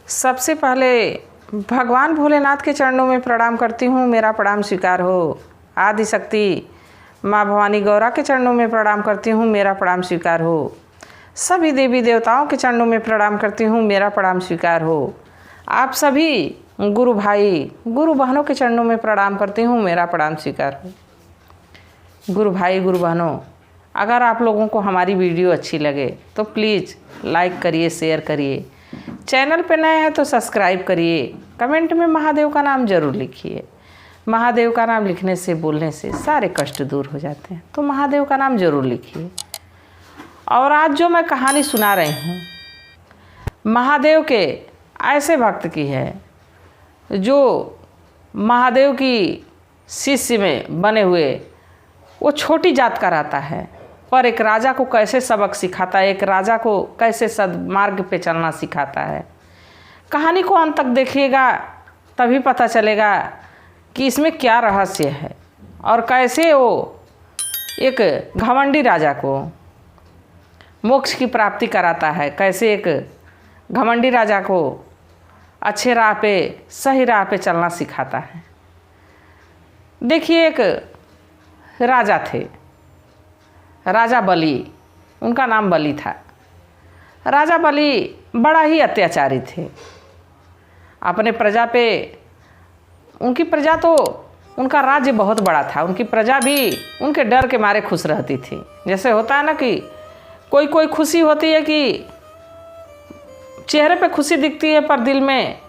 सबसे पहले भगवान भोलेनाथ के चरणों में प्रणाम करती हूँ, मेरा प्रणाम स्वीकार हो। आदि शक्ति माँ भवानी गौरा के चरणों में प्रणाम करती हूँ, मेरा प्रणाम स्वीकार हो। सभी देवी देवताओं के चरणों में प्रणाम करती हूँ, मेरा प्रणाम स्वीकार हो। आप सभी गुरु भाई गुरु बहनों के चरणों में प्रणाम करती हूँ, मेरा प्रणाम स्वीकार हो। गुरु भाई गुरु बहनों, अगर आप लोगों को हमारी वीडियो अच्छी लगे तो प्लीज़ लाइक करिए, शेयर करिए। चैनल पे नए हैं तो सब्सक्राइब करिए। कमेंट में महादेव का नाम ज़रूर लिखिए। महादेव का नाम लिखने से, बोलने से सारे कष्ट दूर हो जाते हैं, तो महादेव का नाम ज़रूर लिखिए। और आज जो मैं कहानी सुना रही हूँ, महादेव के ऐसे भक्त की है जो महादेव की शिष्य में बने हुए, वो छोटी जात का रहता है, पर एक राजा को कैसे सबक सिखाता है, एक राजा को कैसे सद्मार्ग पे चलना सिखाता है। कहानी को अंत तक देखिएगा, तभी पता चलेगा कि इसमें क्या रहस्य है और कैसे वो एक घमंडी राजा को मोक्ष की प्राप्ति कराता है, कैसे एक घमंडी राजा को अच्छे राह पे, सही राह पे चलना सिखाता है। देखिए, एक राजा थे, राजा बलि, उनका नाम बलि था। राजा बलि बड़ा ही अत्याचारी थे अपने प्रजा पे। उनकी प्रजा तो, उनका राज्य बहुत बड़ा था, उनकी प्रजा भी उनके डर के मारे खुश रहती थी। जैसे होता है ना कि कोई खुशी होती है कि चेहरे पे खुशी दिखती है पर दिल में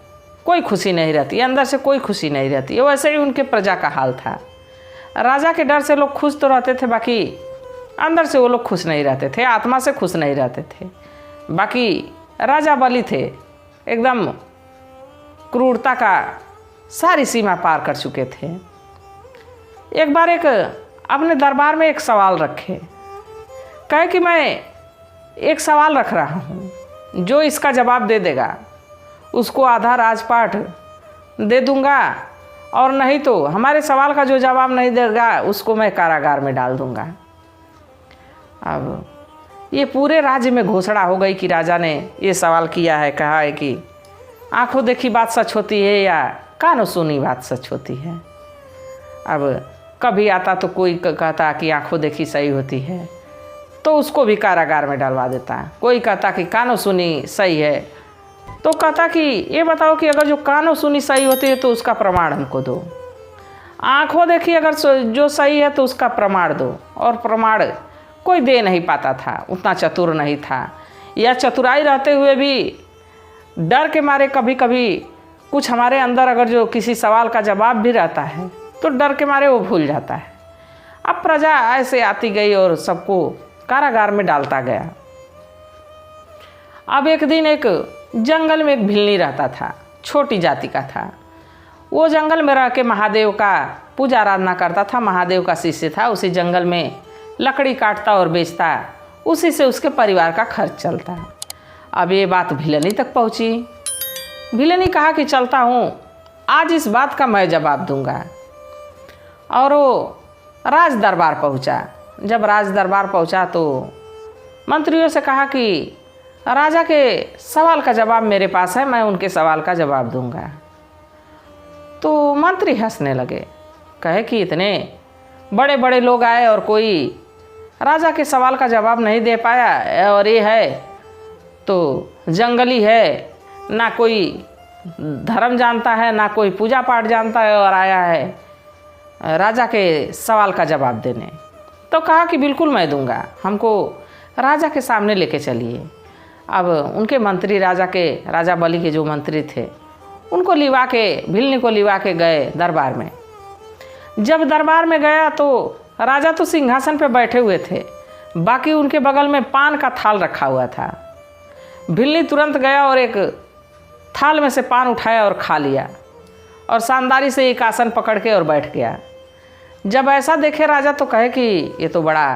कोई खुशी नहीं रहती, अंदर से कोई खुशी नहीं रहती, वैसे ही उनके प्रजा का हाल था। राजा के डर से लोग खुश तो रहते थे, बाकी अंदर से वो लोग खुश नहीं रहते थे, आत्मा से खुश नहीं रहते थे। बाकी राजा बलि थे, एकदम क्रूरता का सारी सीमा पार कर चुके थे। एक बार एक अपने दरबार में एक सवाल रखे, कहे कि मैं एक सवाल रख रहा हूँ, जो इसका जवाब दे देगा उसको आधा राजपाट दे दूँगा, और नहीं तो हमारे सवाल का जो जवाब नहीं देगा उसको मैं कारागार में डाल दूँगा। अब ये पूरे राज्य में घोषणा हो गई कि राजा ने ये सवाल किया है, कहा है कि आंखों देखी बात सच होती है या कानों सुनी बात सच होती है। अब कभी आता तो कोई कहता कि आंखों देखी सही होती है तो उसको भी कारागार में डालवा देता। कोई कहता कि कानों सुनी सही है तो कहता कि ये बताओ कि अगर जो कानों सुनी सही होती है तो उसका प्रमाण हमको दो। आंखों देखी अगर जो सही है तो उसका प्रमाण दो। और प्रमाण कोई दे नहीं पाता था, उतना चतुर नहीं था, या चतुराई रहते हुए भी डर के मारे कभी कभी कुछ हमारे अंदर अगर जो किसी सवाल का जवाब भी रहता है तो डर के मारे वो भूल जाता है। अब प्रजा ऐसे आती गई और सबको कारागार में डालता गया। अब एक दिन एक जंगल में एक भिल्ली रहता था, छोटी जाति का था। वो जंगल में रह के महादेव का पूजा आराधना करता था, महादेव का शिष्य था। उसी जंगल में लकड़ी काटता और बेचता, उसी से उसके परिवार का खर्च चलता। अब ये बात भिलनी तक पहुंची। भिलनी कहा कि चलता हूँ, आज इस बात का मैं जवाब दूंगा। और वो राज दरबार पहुँचा। जब राज दरबार पहुँचा तो मंत्रियों से कहा कि राजा के सवाल का जवाब मेरे पास है, मैं उनके सवाल का जवाब दूंगा। तो मंत्री हंसने लगे, कहे कि इतने बड़े बड़े लोग आए और कोई राजा के सवाल का जवाब नहीं दे पाया, और ये है तो जंगली है, ना कोई धर्म जानता है ना कोई पूजा पाठ जानता है, और आया है राजा के सवाल का जवाब देने। तो कहा कि बिल्कुल मैं दूंगा, हमको राजा के सामने लेके चलिए। अब उनके मंत्री राजा बलि के जो मंत्री थे उनको लिवा के, भिलनी को लिवा के गए दरबार में। जब दरबार में गया तो राजा तो सिंहासन पे बैठे हुए थे, बाकी उनके बगल में पान का थाल रखा हुआ था। भिलनी तुरंत गया और एक थाल में से पान उठाया और खा लिया, और शानदारी से एक आसन पकड़ के और बैठ गया। जब ऐसा देखे राजा तो कहे कि ये तो बड़ा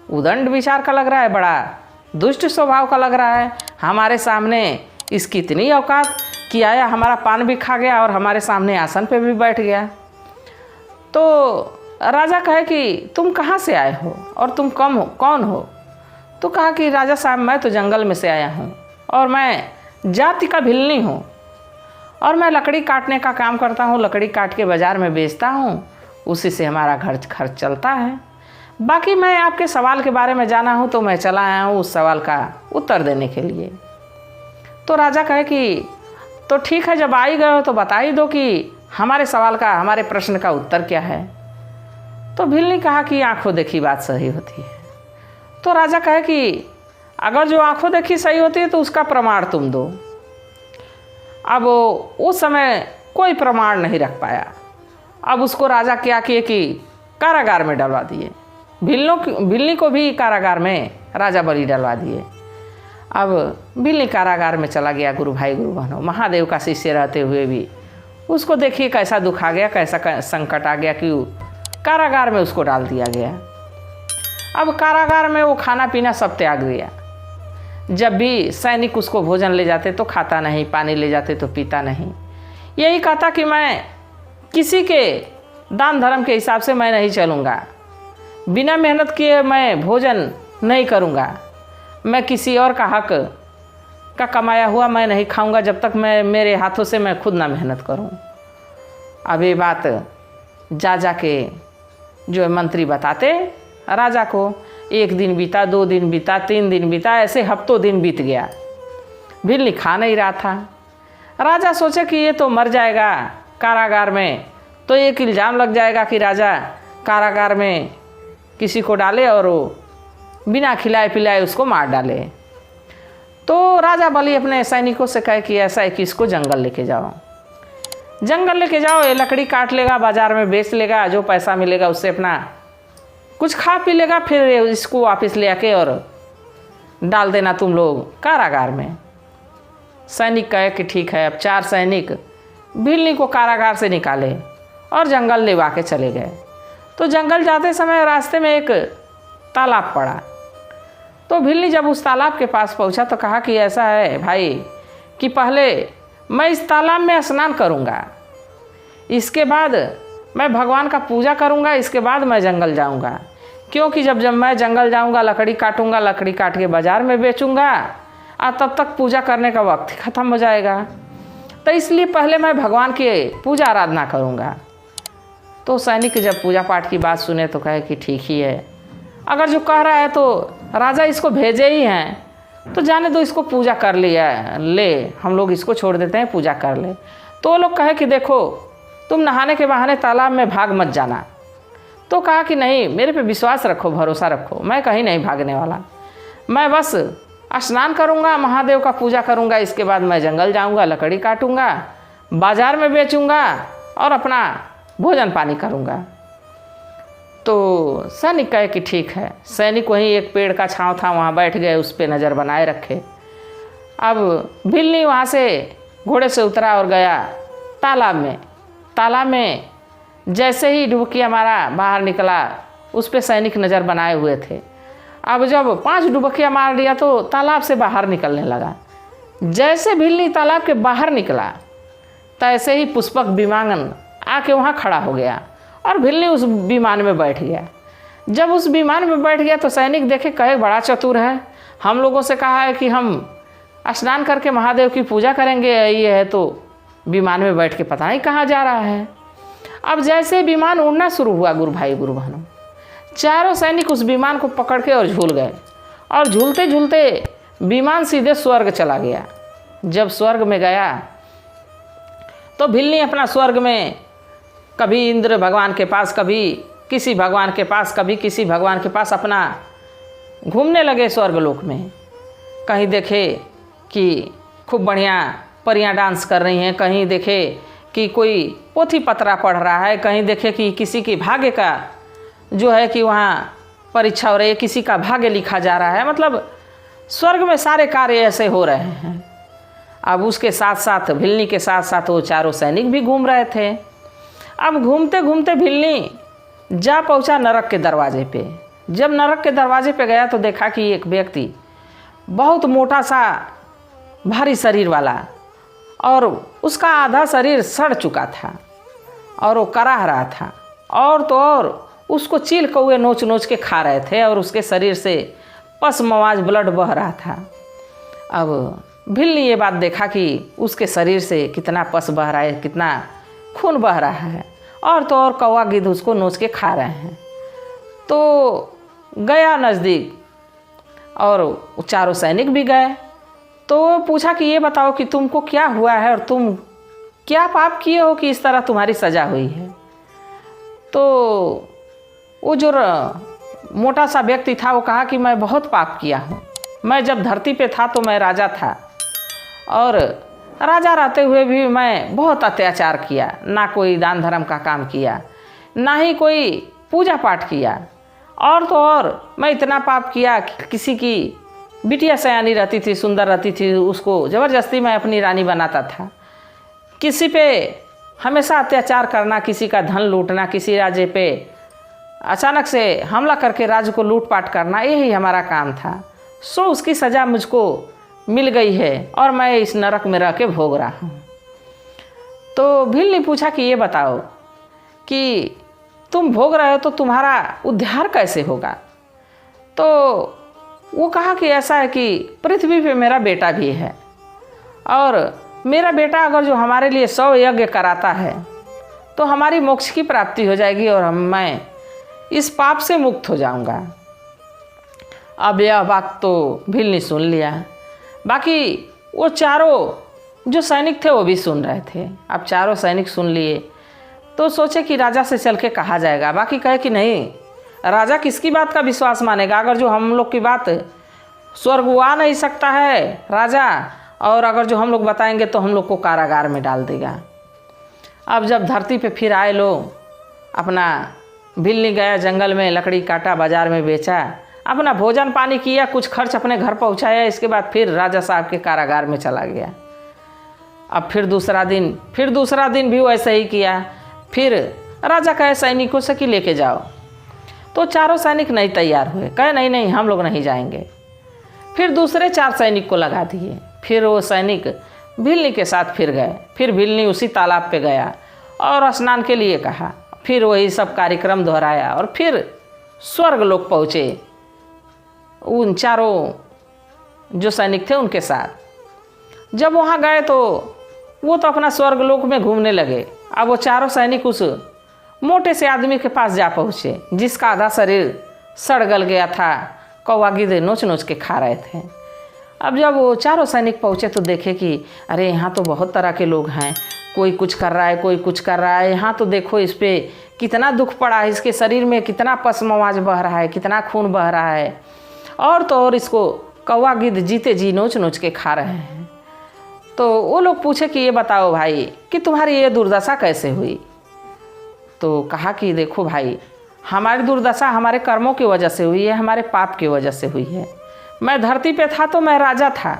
उदंड विचार का लग रहा है, बड़ा दुष्ट स्वभाव का लग रहा है। हमारे सामने इसकी इतनी औकात कि आया, हमारा पान भी खा गया और हमारे सामने आसन पे भी बैठ गया। तो राजा कहे कि तुम कहाँ से आए हो और तुम कौन हो? तो कहा कि राजा साहब मैं तो जंगल में से आया हूँ और मैं जाति का भिलनी हूँ और मैं लकड़ी काटने का काम करता हूँ, लकड़ी काट के बाज़ार में बेचता हूँ, उसी से हमारा घर खर्च चलता है। बाकी मैं आपके सवाल के बारे में जाना हूँ तो मैं चला आया हूँ उस सवाल का उत्तर देने के लिए। तो राजा कहे कि तो ठीक है, जब आ ही गए हो तो बता ही दो कि हमारे सवाल का, हमारे प्रश्न का उत्तर क्या है। तो भील ने कहा कि आंखों देखी बात सही होती है। तो राजा कहे कि अगर जो आंखों देखी सही होती है तो उसका प्रमाण तुम दो। अब उस समय कोई प्रमाण नहीं रख पाया। अब उसको राजा क्या किए कि कारागार में डलवा दिए। भिल्ली को भी कारागार में राजा बलि डलवा दिए। अब भिल्ली कारागार में चला गया। गुरु भाई गुरु बहनों, महादेव का शिष्य रहते हुए भी उसको देखिए कैसा दुख आ गया, कैसा संकट आ गया कि कारागार में उसको डाल दिया गया। अब कारागार में वो खाना पीना सब त्याग दिया। जब भी सैनिक उसको भोजन ले जाते तो खाता नहीं, पानी ले जाते तो पीता नहीं। यही कहता कि मैं किसी के दान धर्म के हिसाब से मैं नहीं चलूँगा, बिना मेहनत किए मैं भोजन नहीं करूँगा, मैं किसी और का हक का कमाया हुआ मैं नहीं खाऊंगा जब तक मैं मेरे हाथों से मैं खुद ना मेहनत करूं। अब ये बात जा के जो मंत्री बताते राजा को। एक दिन बीता, 2 दिन बीता, 3 दिन बीता, ऐसे हफ्तों दिन बीत गया। भिल्ली खा नहीं रहा था। राजा सोचे कि ये तो मर जाएगा कारागार में, तो एक इल्ज़ाम लग जाएगा कि राजा कारागार में किसी को डाले और वो बिना खिलाए पिलाए उसको मार डाले। तो राजा बलि अपने सैनिकों से कहे कि ऐसा है कि इसको जंगल लेके जाओ, जंगल लेके जाओ, ये लकड़ी काट लेगा, बाज़ार में बेच लेगा, जो पैसा मिलेगा उससे अपना कुछ खा पी लेगा, फिर इसको वापस ले आके और डाल देना तुम लोग कारागार में। सैनिक कहे कि ठीक है। अब 4 सैनिक भिल्ली को कारागार से निकाले और जंगल लेवा के चले गए। तो जंगल जाते समय रास्ते में एक तालाब पड़ा। तो भिल्ली जब उस तालाब के पास पहुंचा तो कहा कि ऐसा है भाई कि पहले मैं इस तालाब में स्नान करूंगा, इसके बाद मैं भगवान का पूजा करूंगा, इसके बाद मैं जंगल जाऊंगा, क्योंकि जब मैं जंगल जाऊंगा लकड़ी काटूंगा, लकड़ी काट के बाज़ार में बेचूंगा और तब तक पूजा करने का वक्त ख़त्म हो जाएगा, तो इसलिए पहले मैं भगवान की पूजा आराधना करूंगा। तो सैनिक जब पूजा पाठ की बात सुने तो कहे कि ठीक ही है, अगर जो कह रहा है तो राजा इसको भेजे ही हैं तो जाने दो, इसको पूजा कर लिया ले, हम लोग इसको छोड़ देते हैं, पूजा कर ले। तो वो लोग कहे कि देखो तुम नहाने के बहाने तालाब में भाग मत जाना। तो कहा कि नहीं, मेरे पे विश्वास रखो, भरोसा रखो, मैं कहीं नहीं भागने वाला, मैं बस स्नान करूँगा, महादेव का पूजा करूँगा, इसके बाद मैं जंगल जाऊँगा, लकड़ी काटूँगा, बाज़ार में बेचूँगा और अपना भोजन पानी करूँगा। तो सैनिक कहे कि ठीक है। सैनिक वहीं एक पेड़ का छांव था, वहाँ बैठ गए, उस पर नज़र बनाए रखे। अब भिल्ली वहाँ से घोड़े से उतरा और गया तालाब में। तालाब में जैसे ही डुबकी हमारा बाहर निकला, उस पर सैनिक नज़र बनाए हुए थे। अब जब 5 डुबकियाँ मार दिया तो तालाब से बाहर निकलने लगा। जैसे भिल्ली तालाब के बाहर निकला तैसे ही पुष्पक विमान आके वहाँ खड़ा हो गया और भिल्ली उस विमान में बैठ गया। जब उस विमान में बैठ गया तो सैनिक देखे, कहे बड़ा चतुर है, हम लोगों से कहा है कि हम स्नान करके महादेव की पूजा करेंगे, ये है तो विमान में बैठ के पता नहीं कहाँ जा रहा है। अब जैसे विमान उड़ना शुरू हुआ, गुरु भाई गुरु बहनों, चारों सैनिक उस विमान को पकड़ के और झूल गए और झूलते झूलते विमान सीधे स्वर्ग चला गया। जब स्वर्ग में गया तो भिल्ली अपना स्वर्ग में कभी इंद्र भगवान के पास, कभी किसी भगवान के पास, कभी किसी भगवान के पास अपना घूमने लगे स्वर्गलोक में। कहीं देखे कि खूब बढ़िया परियां डांस कर रही हैं, कहीं देखे कि कोई पोथी पत्रा पढ़ रहा है, कहीं देखे कि किसी की भाग्य का जो है कि वहाँ परीक्षा हो रही है, किसी का भाग्य लिखा जा रहा है। मतलब स्वर्ग में सारे कार्य ऐसे हो रहे हैं। अब उसके साथ साथ भिल्ली के साथ साथ वो चारों सैनिक भी घूम रहे थे। अब घूमते घूमते भिल्ली जा पहुंचा नरक के दरवाजे पे। जब नरक के दरवाजे पे गया तो देखा कि एक व्यक्ति बहुत मोटा सा भारी शरीर वाला, और उसका आधा शरीर सड़ चुका था और वो कराह रहा था, और तो और उसको चील कौए नोच नोच के खा रहे थे और उसके शरीर से पस मवाज ब्लड बह रहा था। अब भिल्ली ये बात देखा कि उसके शरीर से कितना पस बह रहा है, कितना खून बह रहा है, और तो और कौवा गिद्ध उसको नोच के खा रहे हैं। तो गया नज़दीक और चारों सैनिक भी गए। तो पूछा कि ये बताओ कि तुमको क्या हुआ है और तुम क्या पाप किए हो कि इस तरह तुम्हारी सज़ा हुई है। तो वो जो मोटा सा व्यक्ति था वो कहा कि मैं बहुत पाप किया हूँ। मैं जब धरती पे था तो मैं राजा था, और राजा रहते हुए भी मैं बहुत अत्याचार किया, ना कोई दान धर्म का काम किया, ना ही कोई पूजा पाठ किया, और तो और मैं इतना पाप किया कि किसी की बिटिया सयानी रहती थी, सुंदर रहती थी, उसको ज़बरदस्ती मैं अपनी रानी बनाता था। किसी पे हमेशा अत्याचार करना, किसी का धन लूटना, किसी राजे पे अचानक से हमला करके राज्य को लूटपाट करना, यही हमारा काम था। सो उसकी सज़ा मुझको मिल गई है और मैं इस नरक में रह के भोग रहा हूँ। तो भील ने पूछा कि ये बताओ कि तुम भोग रहे हो तो तुम्हारा उद्धार कैसे होगा। तो वो कहा कि ऐसा है कि पृथ्वी पे मेरा बेटा भी है, और मेरा बेटा अगर जो हमारे लिए 100 यज्ञ कराता है तो हमारी मोक्ष की प्राप्ति हो जाएगी और मैं इस पाप से मुक्त हो जाऊंगा। अब यह बात तो भील ने सुन लिया, बाकी वो चारों जो सैनिक थे वो भी सुन रहे थे। अब चारों सैनिक सुन लिए तो सोचे कि राजा से चल के कहा जाएगा। बाकी कहे कि नहीं, राजा किसकी बात का विश्वास मानेगा, अगर जो हम लोग की बात स्वर्ग वो आ नहीं सकता है राजा, और अगर जो हम लोग बताएंगे तो हम लोग को कारागार में डाल देगा। अब जब धरती पे फिर आए लोग, अपना भिल्ली गया जंगल में, लकड़ी काटा, बाज़ार में बेचा, अपना भोजन पानी किया, कुछ खर्च अपने घर पहुंचाया, इसके बाद फिर राजा साहब के कारागार में चला गया। अब फिर दूसरा दिन भी वैसे ही किया। फिर राजा कहे सैनिकों से कि लेके जाओ। तो चारों सैनिक नहीं तैयार हुए, कहे नहीं नहीं हम लोग नहीं जाएंगे। फिर दूसरे 4 सैनिक को लगा दिए। फिर वो सैनिक भिल्ली के साथ फिर गए। फिर भिल्ली उसी तालाब पे गया और स्नान के लिए कहा। फिर वही सब कार्यक्रम दोहराया और फिर स्वर्ग लोक पहुँचे उन चारों जो सैनिक थे उनके साथ। जब वहाँ गए तो वो तो अपना स्वर्ग लोक में घूमने लगे। अब वो चारों सैनिक उस मोटे से आदमी के पास जा पहुँचे जिसका आधा शरीर सड़ गल गया था, कौवा गिद्ध नोच नोच के खा रहे थे। अब जब वो चारों सैनिक पहुँचे तो देखे कि अरे यहाँ तो बहुत तरह के लोग हैं, कोई कुछ कर रहा है, कोई कुछ कर रहा है। यहाँ तो देखो इस पर कितना दुख पड़ा है, इसके शरीर में कितना पसमवाज बह रहा है, कितना खून बह रहा है, और तो और इसको कौवा गिद्ध जीते जी नोच नोच के खा रहे हैं। तो वो लोग पूछे कि ये बताओ भाई कि तुम्हारी ये दुर्दशा कैसे हुई। तो कहा कि देखो भाई, हमारी दुर्दशा हमारे कर्मों की वजह से हुई है, हमारे पाप की वजह से हुई है। मैं धरती पे था तो मैं राजा था,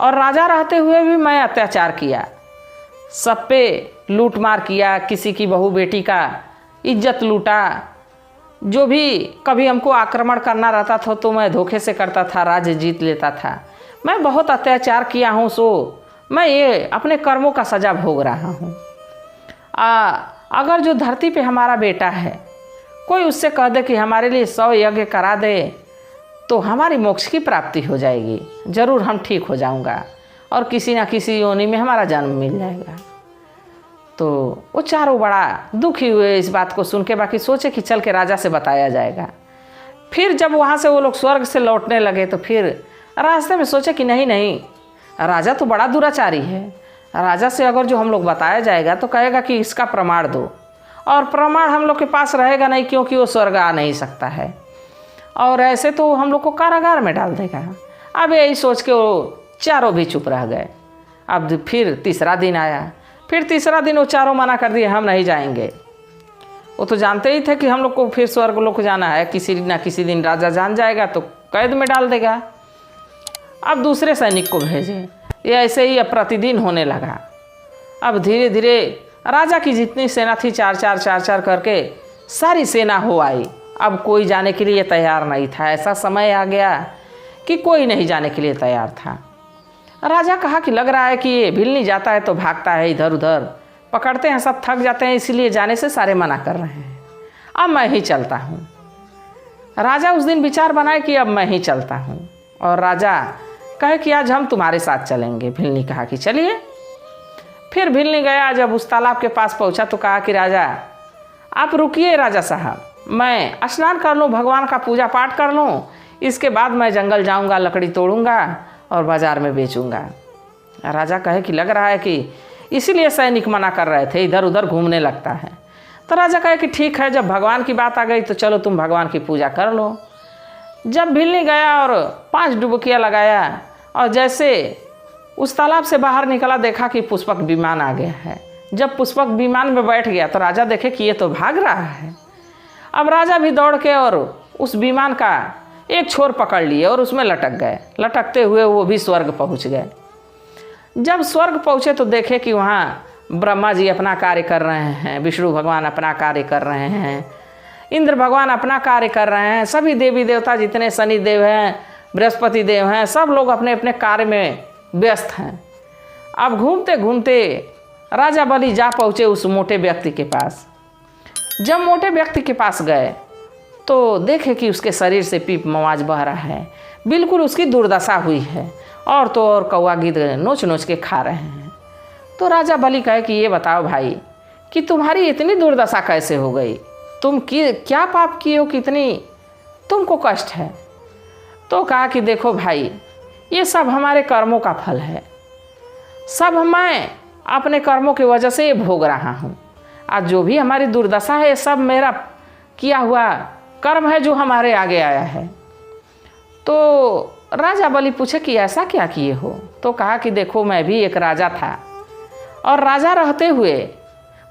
और राजा रहते हुए भी मैं अत्याचार किया, सब पे लूट मार किया, किसी की बहू बेटी का इज्जत लूटा। जो भी कभी हमको आक्रमण करना रहता था तो मैं धोखे से करता था, राज्य जीत लेता था। मैं बहुत अत्याचार किया हूँ, सो मैं ये अपने कर्मों का सज़ा भोग रहा हूँ। अगर जो धरती पे हमारा बेटा है, कोई उससे कह दे कि हमारे लिए 100 यज्ञ करा दे तो हमारी मोक्ष की प्राप्ति हो जाएगी, ज़रूर हम ठीक हो जाऊंगा और किसी ना किसी योनि में हमारा जन्म मिल जाएगा। तो वो चारों बड़ा दुखी हुए इस बात को सुन के, बाकी सोचे कि चल के राजा से बताया जाएगा। फिर जब वहाँ से वो लोग स्वर्ग से लौटने लगे तो फिर रास्ते में सोचे कि नहीं नहीं, राजा तो बड़ा दुराचारी है, राजा से अगर जो हम लोग बताया जाएगा तो कहेगा कि इसका प्रमाण दो, और प्रमाण हम लोग के पास रहेगा नहीं क्योंकि वो स्वर्ग आ नहीं सकता है, और ऐसे तो हम लोग को कारागार में डाल देगा। अब यही सोच के वो चारों भी चुप रह गए। अब फिर तीसरा दिन आया। फिर तीसरा दिन वो चारों मना कर दिए, हम नहीं जाएंगे। वो तो जानते ही थे कि हम लोग को फिर स्वर्ग लोक जाना है, किसी ना किसी दिन राजा जान जाएगा तो कैद में डाल देगा। अब दूसरे सैनिक को भेजे। ये ऐसे ही अब प्रतिदिन होने लगा। अब धीरे धीरे राजा की जितनी सेना थी 4-4 करके सारी सेना हो आई। अब कोई जाने के लिए तैयार नहीं था। ऐसा समय आ गया कि कोई नहीं जाने के लिए तैयार था। राजा कहा कि लग रहा है कि ये भिल्ली जाता है तो भागता है इधर उधर, पकड़ते हैं सब थक जाते हैं, इसीलिए जाने से सारे मना कर रहे हैं, अब मैं ही चलता हूँ। राजा उस दिन विचार बनाए कि अब मैं ही चलता हूँ, और राजा कहे कि आज हम तुम्हारे साथ चलेंगे। भिल्ली कहा कि चलिए। फिर भिल्ली गया, जब उस तालाब के पास पहुंचा तो कहा कि राजा आप रुकिए राजा साहब, मैं स्नान कर लूँ, भगवान का पूजा पाठ कर लूँ, इसके बाद मैं जंगल जाऊँगा, लकड़ी तोड़ूँगा और बाज़ार में बेचूँगा। राजा कहे कि लग रहा है कि इसीलिए सैनिक मना कर रहे थे, इधर उधर घूमने लगता है। तो राजा कहे कि ठीक है, जब भगवान की बात आ गई तो चलो तुम भगवान की पूजा कर लो। जब भिल्ली गया और 5 डुबकियाँ लगाया और जैसे उस तालाब से बाहर निकला, देखा कि पुष्पक विमान आ गया है। जब पुष्पक विमान में बैठ गया तो राजा देखे कि ये तो भाग रहा है। अब राजा भी दौड़ के और उस विमान का एक छोर पकड़ लिए और उसमें लटक गए। लटकते हुए वो भी स्वर्ग पहुंच गए। जब स्वर्ग पहुँचे तो देखे कि वहाँ ब्रह्मा जी अपना कार्य कर रहे हैं, विष्णु भगवान अपना कार्य कर रहे हैं, इंद्र भगवान अपना कार्य कर रहे हैं, सभी देवी देवता जितने शनि देव हैं, बृहस्पति देव हैं, सब लोग अपने अपने कार्य में व्यस्त हैं। अब घूमते घूमते राजा बलि जा पहुँचे उस मोटे व्यक्ति के पास। जब मोटे व्यक्ति के पास गए तो देखे कि उसके शरीर से पीप मवाज बह रहा है, बिल्कुल उसकी दुर्दशा हुई है, और तो और कौवा गिद्ध नोच नोच के खा रहे हैं। तो राजा बलि कहे कि ये बताओ भाई कि तुम्हारी इतनी दुर्दशा कैसे हो गई, तुम क्या पाप किए हो, कितनी तुमको कष्ट है। तो कहा कि देखो भाई, ये सब हमारे कर्मों का फल है, सब मैं अपने कर्मों की वजह से ये भोग रहा हूँ। आज जो भी हमारी दुर्दशा है, सब मेरा किया हुआ कर्म है जो हमारे आगे आया है। तो राजा बलि पूछे कि ऐसा क्या किए हो। तो कहा कि देखो, मैं भी एक राजा था और राजा रहते हुए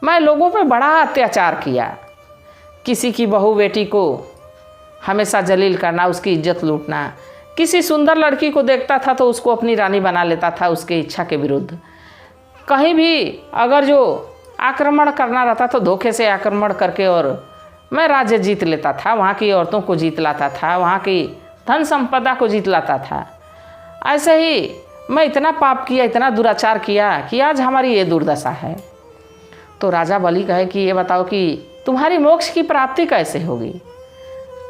मैं लोगों पे बड़ा अत्याचार किया। किसी की बहू बेटी को हमेशा जलील करना, उसकी इज्जत लूटना, किसी सुंदर लड़की को देखता था तो उसको अपनी रानी बना लेता था उसके इच्छा के विरुद्ध। कहीं भी अगर जो आक्रमण करना रहता तो धोखे से आक्रमण करके और मैं राज्य जीत लेता था, वहाँ की औरतों को जीत लाता था, वहाँ की धन संपदा को जीत लाता था। ऐसे ही मैं इतना पाप किया, इतना दुराचार किया कि आज हमारी ये दुर्दशा है। तो राजा बलि कहे कि ये बताओ कि तुम्हारी मोक्ष की प्राप्ति कैसे होगी।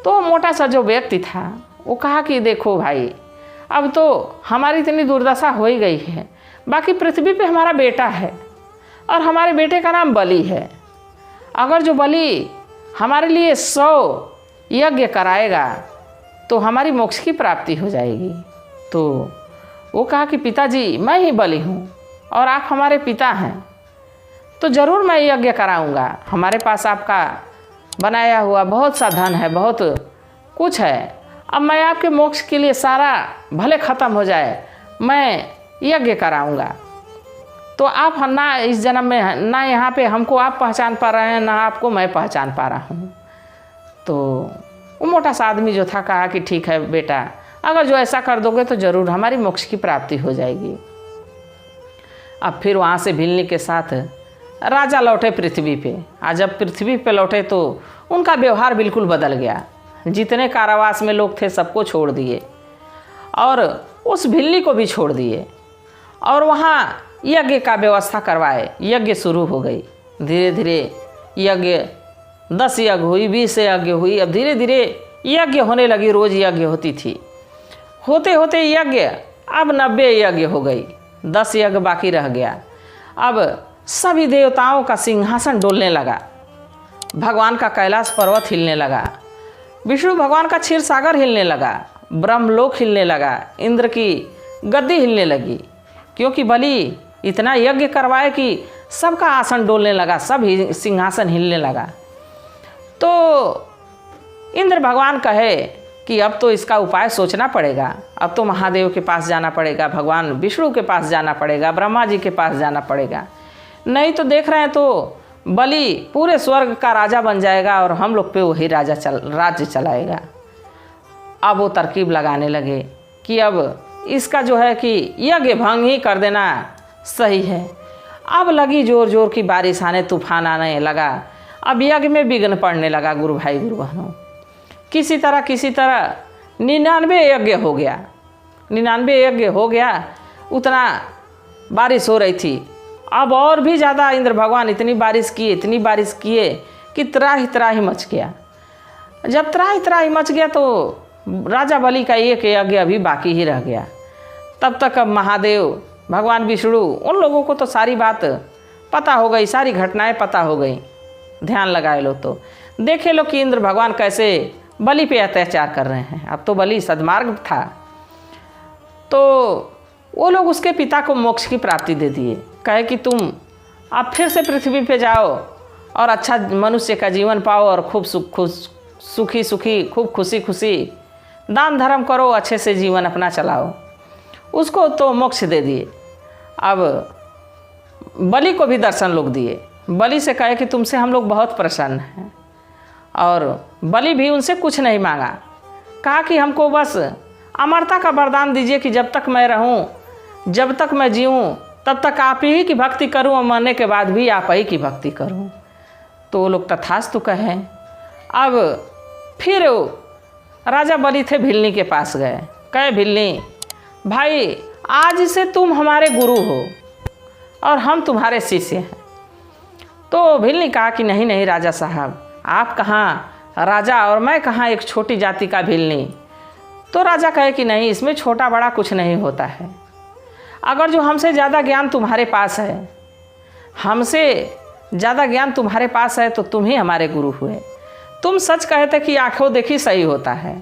तो मोटा सा जो व्यक्ति था वो कहा कि देखो भाई, अब तो हमारी इतनी दुर्दशा हो ही गई है, बाकी पृथ्वी पे हमारा बेटा है और हमारे बेटे का नाम बलि है। अगर जो बलि हमारे लिए 100 यज्ञ कराएगा तो हमारी मोक्ष की प्राप्ति हो जाएगी। तो वो कहा कि पिताजी, मैं ही बलि हूँ और आप हमारे पिता हैं, तो ज़रूर मैं यज्ञ कराऊंगा। हमारे पास आपका बनाया हुआ बहुत सा धन है, बहुत कुछ है। अब मैं आपके मोक्ष के लिए सारा भले ख़त्म हो जाए, मैं यज्ञ कराऊंगा। तो आप ना इस जन्म में, ना यहाँ पे हमको आप पहचान पा रहे हैं, ना आपको मैं पहचान पा रहा हूँ। तो वो मोटा सा आदमी जो था कहा कि ठीक है बेटा, अगर जो ऐसा कर दोगे तो ज़रूर हमारी मोक्ष की प्राप्ति हो जाएगी। अब फिर वहाँ से भिल्ली के साथ राजा लौटे पृथ्वी पे। आज जब पृथ्वी पे लौटे तो उनका व्यवहार बिल्कुल बदल गया। जितने कारावास में लोग थे सबको छोड़ दिए और उस भिल्ली को भी छोड़ दिए और वहाँ यज्ञ का व्यवस्था करवाए। यज्ञ शुरू हो गई। धीरे धीरे यज्ञ 10 यज्ञ हुई, 20 यज्ञ हुई। अब धीरे धीरे यज्ञ होने लगी, रोज़ यज्ञ होती थी। होते होते यज्ञ अब 90 यज्ञ हो गई, 10 यज्ञ बाकी रह गया। अब सभी देवताओं का सिंहासन डोलने लगा, भगवान का कैलाश पर्वत हिलने लगा, विष्णु भगवान का क्षीर सागर हिलने लगा, ब्रह्मलोक हिलने लगा, इंद्र की गद्दी हिलने लगी, क्योंकि बलि इतना यज्ञ करवाए कि सबका आसन डोलने लगा, सब सिंहासन हिलने लगा। तो इंद्र भगवान कहे कि अब तो इसका उपाय सोचना पड़ेगा, अब तो महादेव के पास जाना पड़ेगा, भगवान विष्णु के पास जाना पड़ेगा, ब्रह्मा जी के पास जाना पड़ेगा। नहीं तो देख रहे हैं तो बलि पूरे स्वर्ग का राजा बन जाएगा और हम लोग पे वही राज्य चलाएगा। अब वो तरकीब लगाने लगे कि अब इसका जो है कि यज्ञ भंग ही कर देना सही है। अब लगी जोर जोर की बारिश आने, तूफान आने लगा। अब यज्ञ में विघ्न पड़ने लगा। गुरु भाई गुरु बहनों, किसी तरह 99 यज्ञ हो गया। 99 यज्ञ हो गया, उतना बारिश हो रही थी। अब और भी ज़्यादा इंद्र भगवान इतनी बारिश किए कि त्राही मच गया। जब त्राही मच गया तो राजा बलि का एक यज्ञ अभी बाकी ही रह गया। तब तक अब महादेव, भगवान विष्णु, उन लोगों को तो सारी बात पता हो गई, सारी घटनाएं पता हो गई। ध्यान लगाए लो तो देखे लो कि इंद्र भगवान कैसे बलि पे अत्याचार कर रहे हैं। अब तो बलि सद्मार्ग था, तो वो लोग उसके पिता को मोक्ष की प्राप्ति दे दिए। कहे कि तुम अब फिर से पृथ्वी पे जाओ और अच्छा मनुष्य का जीवन पाओ और खूब सुखी सुखी, खूब खुशी खुशी दान धर्म करो, अच्छे से जीवन अपना चलाओ। उसको तो मोक्ष दे दिए। अब बलि को भी दर्शन लोग दिए। बलि से कहे कि तुमसे हम लोग बहुत प्रसन्न हैं, और बलि भी उनसे कुछ नहीं मांगा। कहा कि हमको बस अमरता का वरदान दीजिए कि जब तक मैं रहूं, जब तक मैं जीऊँ, तब तक आप ही की भक्ति करूं और मरने के बाद भी आप ही की भक्ति करूं। तो वो लोग तथास्तु कहें। अब फिर राजा बलि थे भिल्ली के पास गए। कहे भिल्ली भाई, आज से तुम हमारे गुरु हो और हम तुम्हारे शिष्य हैं। तो भिल्ली कहा कि नहीं नहीं राजा साहब, आप कहाँ राजा और मैं कहाँ एक छोटी जाति का भिल्ली। तो राजा कहे कि नहीं, इसमें छोटा बड़ा कुछ नहीं होता है। अगर जो हमसे ज़्यादा ज्ञान तुम्हारे पास है, हमसे ज़्यादा ज्ञान तुम्हारे पास है, तो तुम ही हमारे गुरु हुए। तुम सच कहते कि आंखों देखी सही होता है।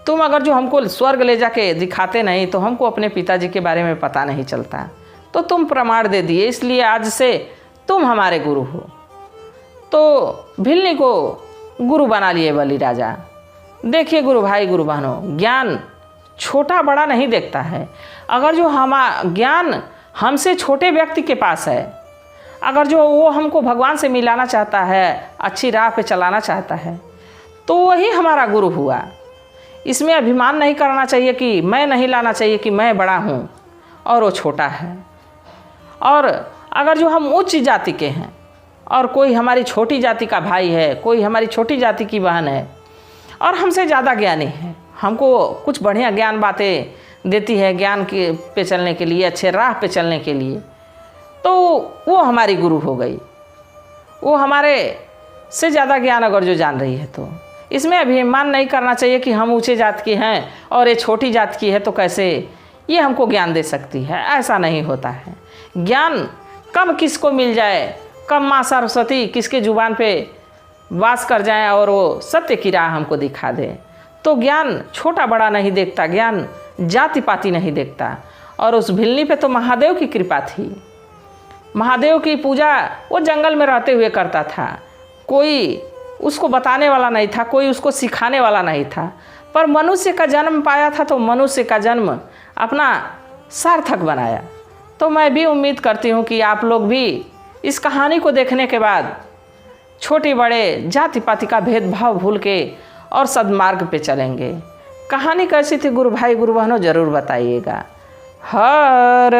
तुम अगर जो हमको स्वर्ग ले जाके दिखाते नहीं तो हमको अपने पिताजी के बारे में पता नहीं चलता। तो तुम प्रमाण दे दिए, इसलिए आज से तुम हमारे गुरु हो। तो भिल्ली को गुरु बना लिए बलि राजा। देखिए गुरु भाई, गुरु बहनों, ज्ञान छोटा बड़ा नहीं देखता है। अगर जो ज्ञान हमसे छोटे व्यक्ति के पास है, अगर जो वो हमको भगवान से मिलाना चाहता है, अच्छी राह पे चलाना चाहता है, तो वही हमारा गुरु हुआ। इसमें अभिमान नहीं करना चाहिए कि मैं नहीं लाना चाहिए कि मैं बड़ा हूँ और वो छोटा है। और अगर जो हम उच्च जाति के हैं और कोई हमारी छोटी जाति का भाई है, कोई हमारी छोटी जाति की बहन है और हमसे ज़्यादा ज्ञानी है, हमको कुछ बढ़िया ज्ञान बातें देती है ज्ञान के पे चलने के लिए, अच्छे राह पे चलने के लिए, तो वो हमारी गुरु हो गई। वो हमारे से ज़्यादा ज्ञान अगर जो जान रही है, तो इसमें अभिमान नहीं करना चाहिए कि हम ऊंचे जात की हैं और ये छोटी जात की है तो कैसे ये हमको ज्ञान दे सकती है। ऐसा नहीं होता है। ज्ञान कब किसको मिल जाए, कब माँ सरस्वती किसके जुबान पे वास कर जाए और वो सत्य की राह हमको दिखा दे। तो ज्ञान छोटा बड़ा नहीं देखता, ज्ञान जाति पाति नहीं देखता। और उस भिल्ली पे तो महादेव की कृपा थी। महादेव की पूजा वो जंगल में रहते हुए करता था। कोई उसको बताने वाला नहीं था, कोई उसको सिखाने वाला नहीं था। पर मनुष्य का जन्म पाया था तो मनुष्य का जन्म अपना सार्थक बनाया। तो मैं भी उम्मीद करती हूँ कि आप लोग भी इस कहानी को देखने के बाद छोटे बड़े जाति पाति का भेदभाव भूल के और सद्मार्ग पे चलेंगे। कहानी कैसी थी गुरु भाई गुरु बहनों, ज़रूर बताइएगा। हर